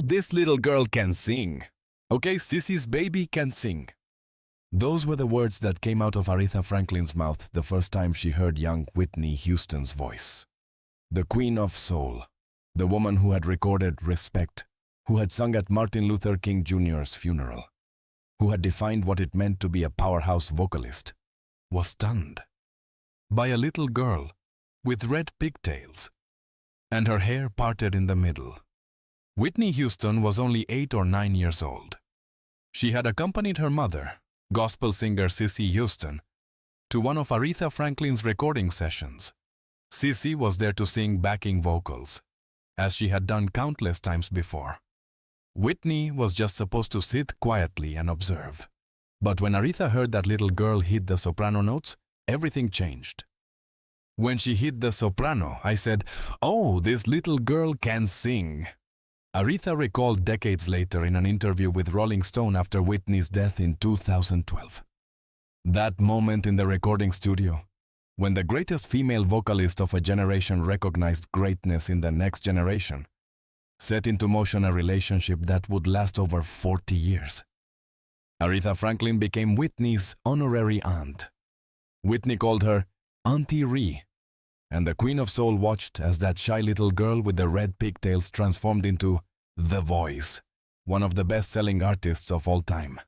this little girl can sing. Okay, Sissy's baby can sing. Those were the words that came out of Aretha Franklin's mouth the first time she heard young Whitney Houston's voice. The Queen of Soul, the woman who had recorded Respect, who had sung at Martin Luther King Jr.'s funeral, who had defined what it meant to be a powerhouse vocalist, was stunned by a little girl with red pigtails and her hair parted in the middle. Whitney Houston was only 8 or 9 years old. She had accompanied her mother, gospel singer Cissy Houston, to one of Aretha Franklin's recording sessions. Cissy was there to sing backing vocals, as she had done countless times before. Whitney was just supposed to sit quietly and observe. But when Aretha heard that little girl hit the soprano notes, everything changed. When she hit the soprano, I said, "Oh, this little girl can sing." Aretha recalled decades later in an interview with Rolling Stone after Whitney's death in 2012. That moment in the recording studio, when the greatest female vocalist of a generation recognized greatness in the next generation, set into motion a relationship that would last over 40 years. Aretha Franklin became Whitney's honorary aunt. Whitney called her Auntie Ree, and the Queen of Soul watched as that shy little girl with the red pigtails transformed into The Voice, one of the best-selling artists of all time.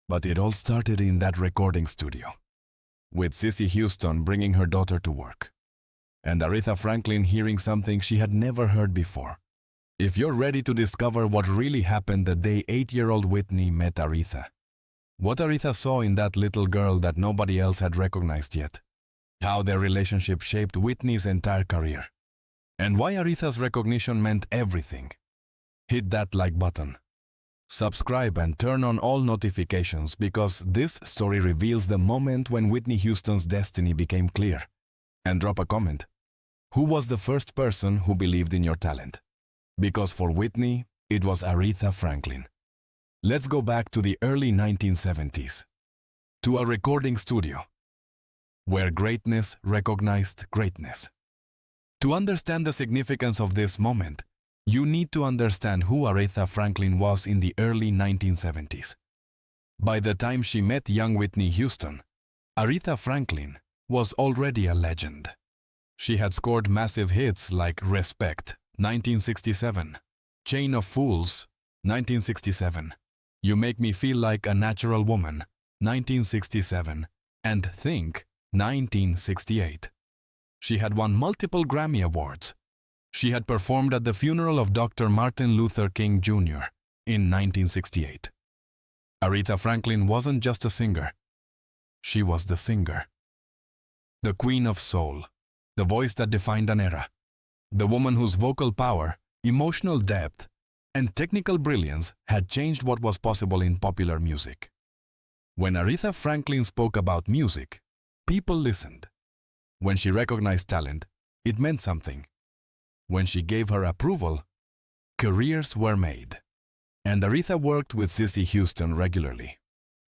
But it all started in that recording studio, with Cissy Houston bringing her daughter to work, and Aretha Franklin hearing something she had never heard before. If you're ready to discover what really happened the day 8-year-old Whitney met Aretha, what Aretha saw in that little girl that nobody else had recognized yet, how their relationship shaped Whitney's entire career, and why Aretha's recognition meant everything, hit that like button. Subscribe and turn on all notifications because this story reveals the moment when Whitney Houston's destiny became clear. And drop a comment. Who was the first person who believed in your talent? Because for Whitney, it was Aretha Franklin. Let's go back to the early 1970s, to a recording studio, where greatness recognized greatness. To understand the significance of this moment, you need to understand who Aretha Franklin was in the early 1970s. By the time she met young Whitney Houston, Aretha Franklin was already a legend. She had scored massive hits like Respect, 1967, Chain of Fools, 1967, You Make Me Feel Like a Natural Woman, 1967, and Think, 1968. She had won multiple Grammy Awards. She had performed at the funeral of Dr. Martin Luther King Jr. in 1968. Aretha Franklin wasn't just a singer. She was the singer. The Queen of Soul, the voice that defined an era. The woman whose vocal power, emotional depth, and technical brilliance had changed what was possible in popular music. When Aretha Franklin spoke about music, people listened. When she recognized talent, it meant something. When she gave her approval, careers were made. And Aretha worked with Cissy Houston regularly.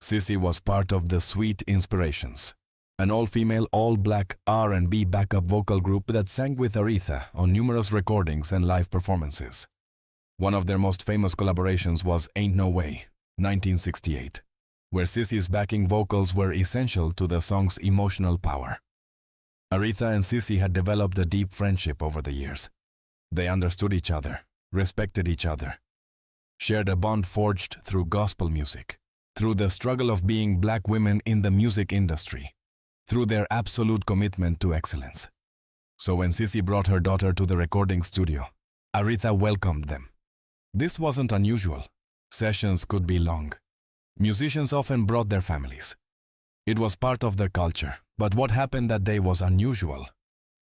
Cissy was part of the Sweet Inspirations, an all-female, all-black R&B backup vocal group that sang with Aretha on numerous recordings and live performances. One of their most famous collaborations was Ain't No Way, 1968, where Cissy's backing vocals were essential to the song's emotional power. Aretha and Cissy had developed a deep friendship over the years. They understood each other, respected each other, shared a bond forged through gospel music, through the struggle of being black women in the music industry, through their absolute commitment to excellence. So when Cissy brought her daughter to the recording studio, Aretha welcomed them. This wasn't unusual. Sessions could be long. Musicians often brought their families. It was part of the culture, but what happened that day was unusual.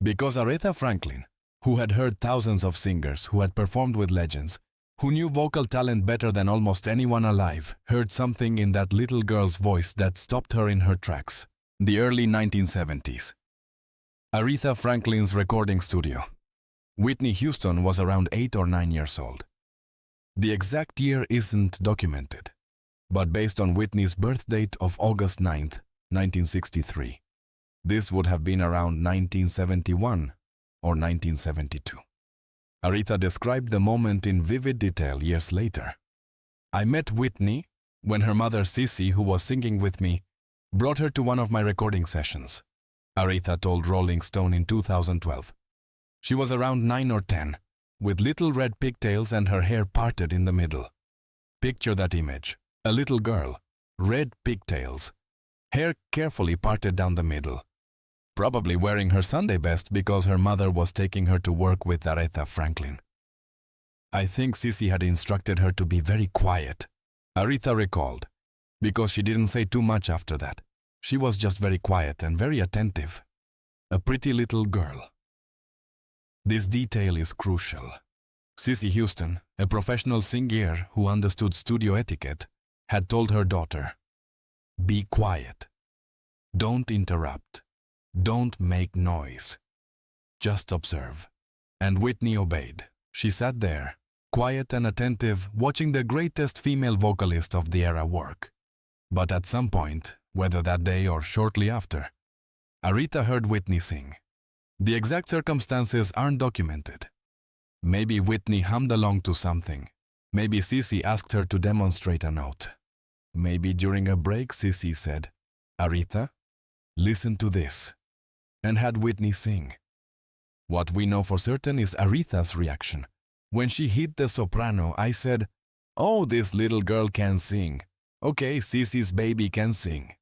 Because Aretha Franklin, who had heard thousands of singers who had performed with legends, who knew vocal talent better than almost anyone alive, heard something in that little girl's voice that stopped her in her tracks. The early 1970s. Aretha Franklin's recording studio. Whitney Houston was around 8 or 9 years old. The exact year isn't documented, but based on Whitney's birth date of August 9th, 1963, this would have been around 1971 or 1972. Aretha described the moment in vivid detail years later. I met Whitney when her mother Cissy, who was singing with me, brought her to one of my recording sessions. Aretha told Rolling Stone in 2012. She was around 9 or 10, with little red pigtails and her hair parted in the middle. Picture that image. A little girl, red pigtails, hair carefully parted down the middle, probably wearing her Sunday best because her mother was taking her to work with Aretha Franklin. I think Cissy had instructed her to be very quiet, Aretha recalled, because she didn't say too much after that. She was just very quiet and very attentive. A pretty little girl. This detail is crucial. Cissy Houston, a professional singer who understood studio etiquette, had told her daughter, "Be quiet. Don't interrupt. Don't make noise. Just observe." And Whitney obeyed. She sat there, quiet and attentive, watching the greatest female vocalist of the era work. But at some point, whether that day or shortly after, Aretha heard Whitney sing. The exact circumstances aren't documented. Maybe Whitney hummed along to something. Maybe Cissy asked her to demonstrate a note. Maybe during a break Cissy said, "Aretha, listen to this," and had Whitney sing. What we know for certain is Aretha's reaction. When she hit the soprano, I said, "Oh, this little girl can sing. Okay, Cissy's baby can sing."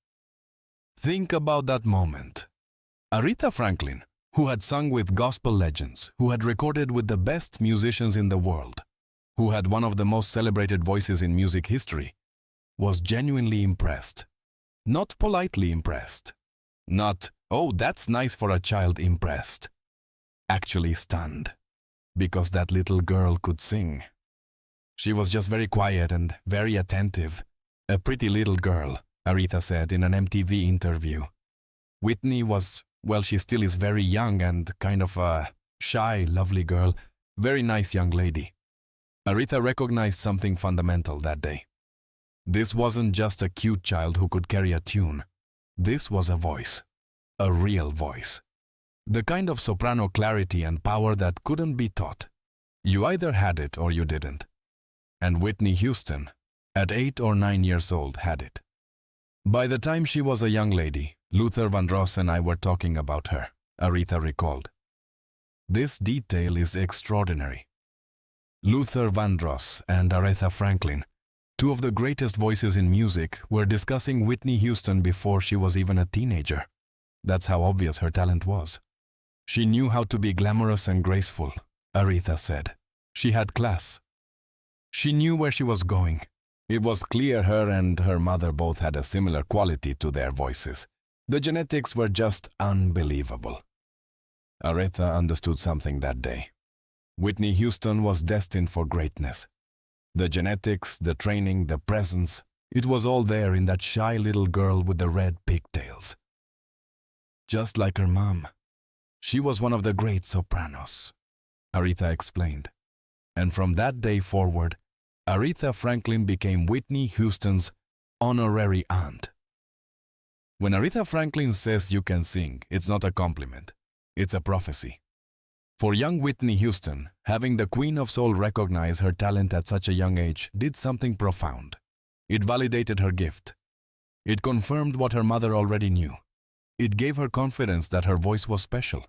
Think about that moment. Aretha Franklin, who had sung with gospel legends, who had recorded with the best musicians in the world, who had one of the most celebrated voices in music history, was genuinely impressed. Not politely impressed. Not, "Oh, that's nice for a child" impressed. Actually stunned. Because that little girl could sing. She was just very quiet and very attentive. A pretty little girl, Aretha said in an MTV interview. Whitney was, well, she still is very young and kind of a shy, lovely girl, very nice young lady. Aretha recognized something fundamental that day. This wasn't just a cute child who could carry a tune. This was a voice. A real voice. The kind of soprano clarity and power that couldn't be taught. You either had it or you didn't. And Whitney Houston, at 8 or 9 years old, had it. By the time she was a young lady, Luther Vandross and I were talking about her, Aretha recalled. This detail is extraordinary. Luther Vandross and Aretha Franklin, two of the greatest voices in music, were discussing Whitney Houston before she was even a teenager. That's how obvious her talent was. She knew how to be glamorous and graceful, Aretha said. She had class. She knew where she was going. It was clear her and her mother both had a similar quality to their voices. The genetics were just unbelievable. Aretha understood something that day. Whitney Houston was destined for greatness. The genetics, the training, the presence, it was all there in that shy little girl with the red pigtails. Just like her mom. She was one of the great sopranos, Aretha explained. And from that day forward, Aretha Franklin became Whitney Houston's honorary aunt. When Aretha Franklin says you can sing, it's not a compliment. It's a prophecy. For young Whitney Houston, having the Queen of Soul recognize her talent at such a young age did something profound. It validated her gift. It confirmed what her mother already knew. It gave her confidence that her voice was special.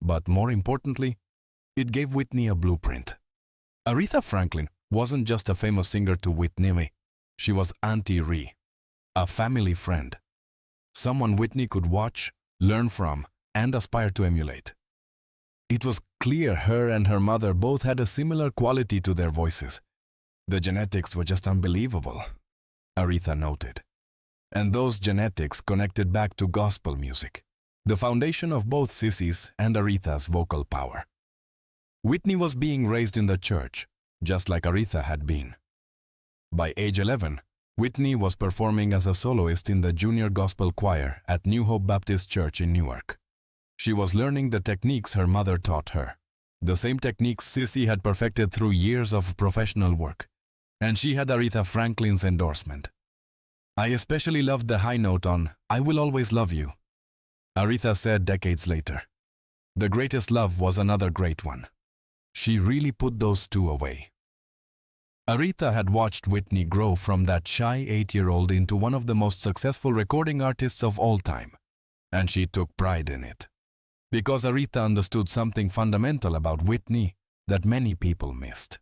But more importantly, it gave Whitney a blueprint. Aretha Franklin wasn't just a famous singer to Whitney. She was Auntie Ree, a family friend. Someone Whitney could watch, learn from, and aspire to emulate. It was clear her and her mother both had a similar quality to their voices. The genetics were just unbelievable, Aretha noted. And those genetics connected back to gospel music, the foundation of both Cissy's and Aretha's vocal power. Whitney was being raised in the church, just like Aretha had been. By age 11, Whitney was performing as a soloist in the junior gospel choir at New Hope Baptist Church in Newark. She was learning the techniques her mother taught her, the same techniques Cissy had perfected through years of professional work, and she had Aretha Franklin's endorsement. "I especially loved the high note on 'I Will Always Love You,'" Aretha said decades later. The greatest love was another great one. She really put those two away. Aretha had watched Whitney grow from that shy 8-year-old into one of the most successful recording artists of all time, and she took pride in it. Because Aretha understood something fundamental about Whitney that many people missed.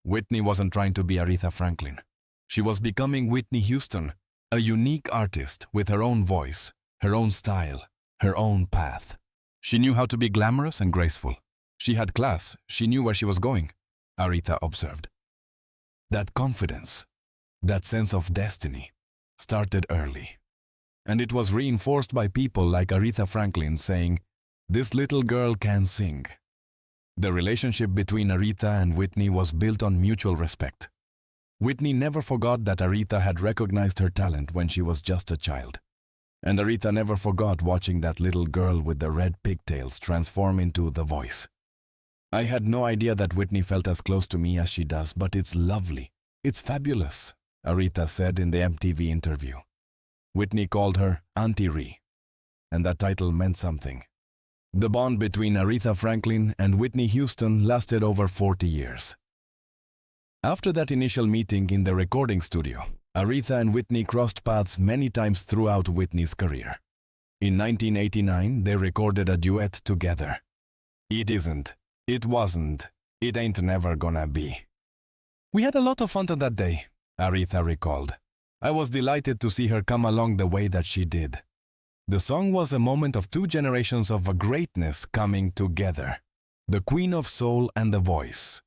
Whitney wasn't trying to be Aretha Franklin. She was becoming Whitney Houston, a unique artist with her own voice, her own style, her own path. She knew how to be glamorous and graceful. She had class, she knew where she was going, Aretha observed. That confidence, that sense of destiny, started early. And it was reinforced by people like Aretha Franklin saying, "This little girl can sing." The relationship between Aretha and Whitney was built on mutual respect. Whitney never forgot that Aretha had recognized her talent when she was just a child. And Aretha never forgot watching that little girl with the red pigtails transform into the voice. "I had no idea that Whitney felt as close to me as she does, but it's lovely. It's fabulous," Aretha said in the MTV interview. Whitney called her Auntie Ree, and that title meant something. The bond between Aretha Franklin and Whitney Houston lasted over 40 years. After that initial meeting in the recording studio, Aretha and Whitney crossed paths many times throughout Whitney's career. In 1989, they recorded a duet together. "It isn't, it wasn't, it ain't never gonna be." "We had a lot of fun on that day," Aretha recalled. "I was delighted to see her come along the way that she did." The song was a moment of two generations of greatness coming together. The Queen of Soul and the Voice.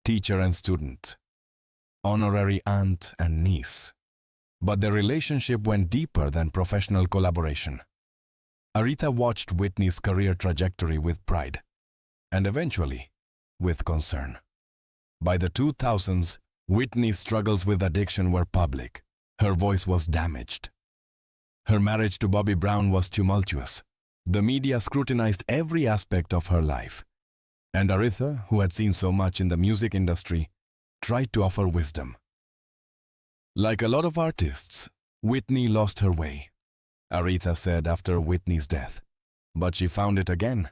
Teacher and student. Honorary aunt and niece. But their relationship went deeper than professional collaboration. Aretha watched Whitney's career trajectory with pride, and eventually, with concern. By the 2000s, Whitney's struggles with addiction were public. Her voice was damaged. Her marriage to Bobby Brown was tumultuous. The media scrutinized every aspect of her life. And Aretha, who had seen so much in the music industry, tried to offer wisdom. Like a lot of artists, Whitney lost her way, Aretha said after Whitney's death. But she found it again.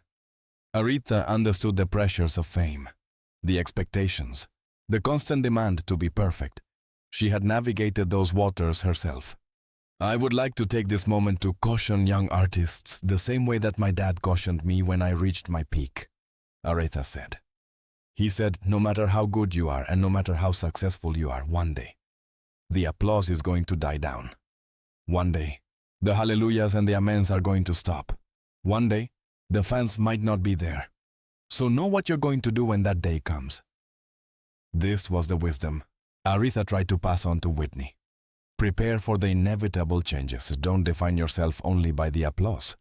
Aretha understood the pressures of fame, the expectations, the constant demand to be perfect. She had navigated those waters herself. "I would like to take this moment to caution young artists the same way that my dad cautioned me when I reached my peak," Aretha said. He said, "No matter how good you are and no matter how successful you are, one day, the applause is going to die down. One day, the hallelujahs and the amens are going to stop. One day, the fans might not be there. So know what you're going to do when that day comes." This was the wisdom Aretha tried to pass on to Whitney. Prepare for the inevitable changes. Don't define yourself only by the applause.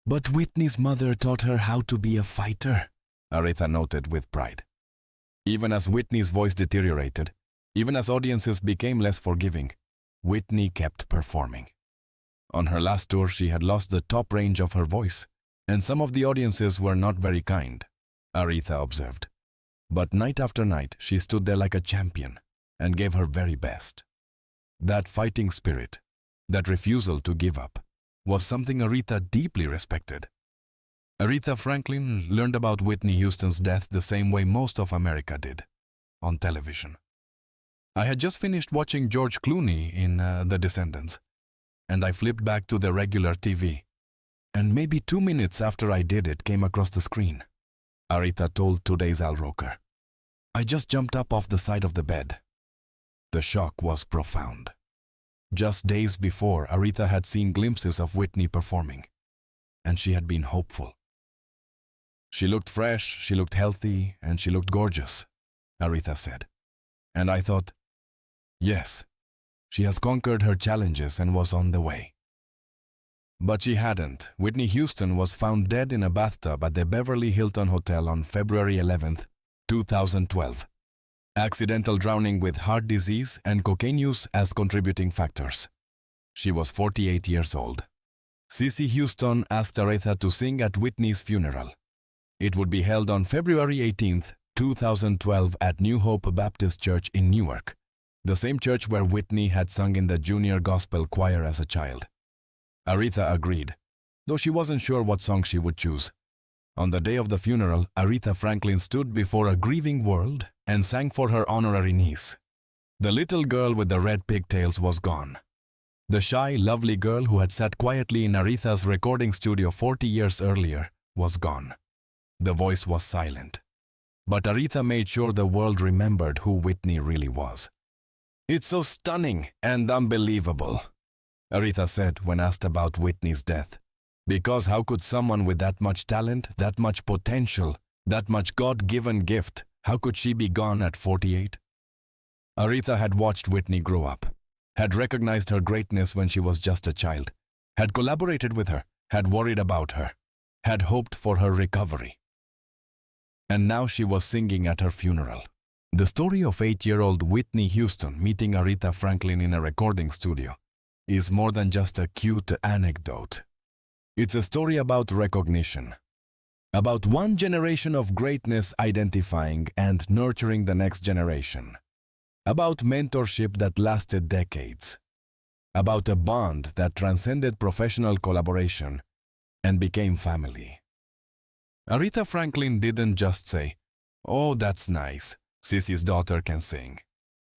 "But Whitney's mother taught her how to be a fighter," Aretha noted with pride. Even as Whitney's voice deteriorated, even as audiences became less forgiving, Whitney kept performing. On her last tour, she had lost the top range of her voice, and some of the audiences were not very kind, Aretha observed. But night after night, she stood there like a champion and gave her very best. That fighting spirit, that refusal to give up, was something Aretha deeply respected. Aretha Franklin learned about Whitney Houston's death the same way most of America did, on television. "I had just finished watching George Clooney in The Descendants, and I flipped back to the regular TV. And maybe 2 minutes after I did, it came across the screen," Aretha told Today's Al Roker. "I just jumped up off the side of the bed." The shock was profound. Just days before, Aretha had seen glimpses of Whitney performing, and she had been hopeful. "She looked fresh, she looked healthy, and she looked gorgeous," Aretha said. "And I thought, yes, she has conquered her challenges and was on the way." But she hadn't. Whitney Houston was found dead in a bathtub at the Beverly Hilton Hotel on February 11, 2012. Accidental drowning with heart disease and cocaine use as contributing factors. She was 48 years old. Cissy Houston asked Aretha to sing at Whitney's funeral. It would be held on February 18, 2012 at New Hope Baptist Church in Newark, the same church where Whitney had sung in the junior gospel choir as a child. Aretha agreed, though she wasn't sure what song she would choose. On the day of the funeral, Aretha Franklin stood before a grieving world and sang for her honorary niece. The little girl with the red pigtails was gone. The shy, lovely girl who had sat quietly in Aretha's recording studio 40 years earlier was gone. The voice was silent. But Aretha made sure the world remembered who Whitney really was. "It's so stunning and unbelievable," Aretha said when asked about Whitney's death. "Because how could someone with that much talent, that much potential, that much God-given gift, how could she be gone at 48? Aretha had watched Whitney grow up, had recognized her greatness when she was just a child, had collaborated with her, had worried about her, had hoped for her recovery. And now she was singing at her funeral. The story of 8-year-old Whitney Houston meeting Aretha Franklin in a recording studio is more than just a cute anecdote. It's a story about recognition, about one generation of greatness identifying and nurturing the next generation, about mentorship that lasted decades, about a bond that transcended professional collaboration and became family. Aretha Franklin didn't just say, "Oh, that's nice, Sissy's daughter can sing."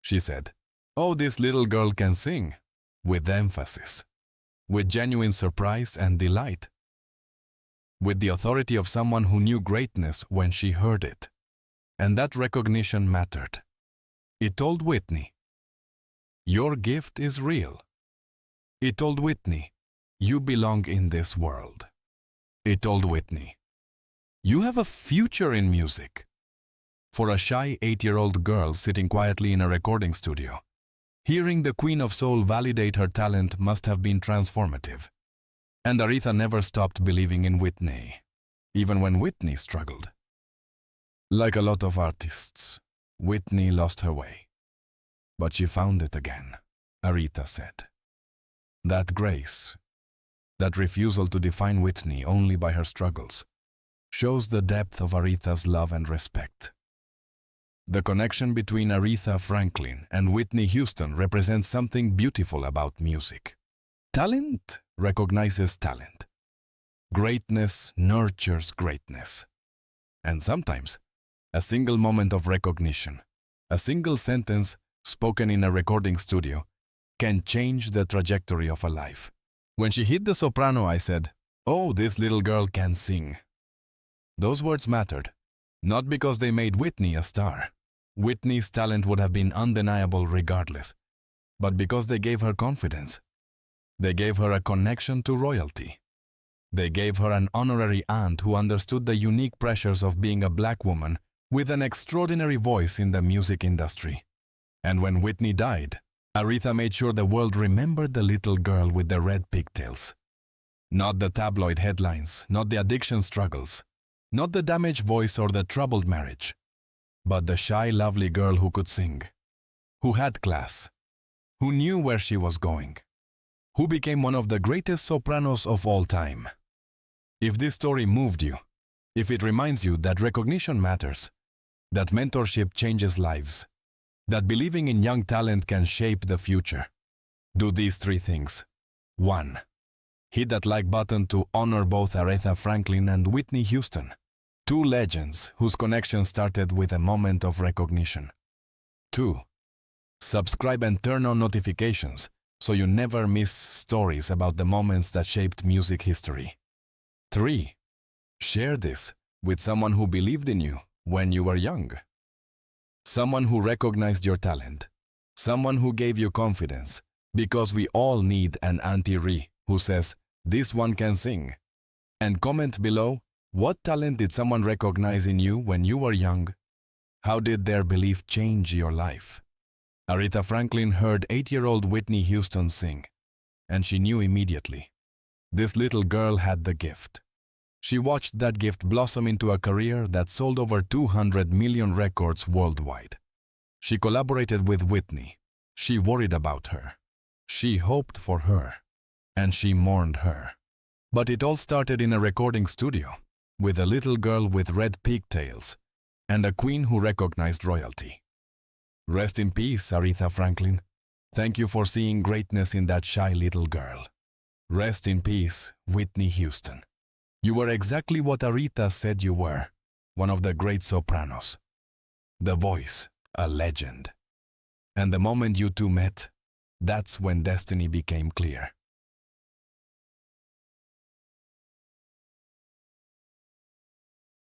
She said, "Oh, this little girl can sing," with emphasis, with genuine surprise and delight, with the authority of someone who knew greatness when she heard it. And that recognition mattered. It told Whitney, "Your gift is real." It told Whitney, "You belong in this world." It told Whitney, "You have a future in music." For a shy 8-year-old girl sitting quietly in a recording studio, hearing the Queen of Soul validate her talent must have been transformative. And Aretha never stopped believing in Whitney, even when Whitney struggled. Like a lot of artists, Whitney lost her way. But she found it again, Aretha said. That grace, that refusal to define Whitney only by her struggles, shows the depth of Aretha's love and respect. The connection between Aretha Franklin and Whitney Houston represents something beautiful about music. Talent recognizes talent. Greatness nurtures greatness. And sometimes, a single moment of recognition, a single sentence spoken in a recording studio, can change the trajectory of a life. When she hit the soprano, I said, "Oh, this little girl can sing." Those words mattered, not because they made Whitney a star. Whitney's talent would have been undeniable regardless, but because they gave her confidence. They gave her a connection to royalty. They gave her an honorary aunt who understood the unique pressures of being a black woman with an extraordinary voice in the music industry. And when Whitney died, Aretha made sure the world remembered the little girl with the red pigtails. Not the tabloid headlines, not the addiction struggles, not the damaged voice or the troubled marriage, but the shy, lovely girl who could sing, who had class, who knew where she was going, who became one of the greatest sopranos of all time. If this story moved you, if it reminds you that recognition matters, that mentorship changes lives, that believing in young talent can shape the future, do these 3 things. 1. Hit that like button to honor both Aretha Franklin and Whitney Houston, 2 legends whose connection started with a moment of recognition. 2. Subscribe and turn on notifications so you never miss stories about the moments that shaped music history. 3. Share this with someone who believed in you when you were young. Someone who recognized your talent. Someone who gave you confidence, because we all need an Auntie Ree who says, "This one can sing." And comment below, what talent did someone recognize in you when you were young? How did their belief change your life? Aretha Franklin heard 8-year-old Whitney Houston sing, and she knew immediately. This little girl had the gift. She watched that gift blossom into a career that sold over 200 million records worldwide. She collaborated with Whitney. She worried about her. She hoped for her. And she mourned her. But it all started in a recording studio, with a little girl with red pigtails, and a queen who recognized royalty. Rest in peace, Aretha Franklin. Thank you for seeing greatness in that shy little girl. Rest in peace, Whitney Houston. You were exactly what Aretha said you were, one of the great sopranos. The voice, a legend. And the moment you two met, that's when destiny became clear.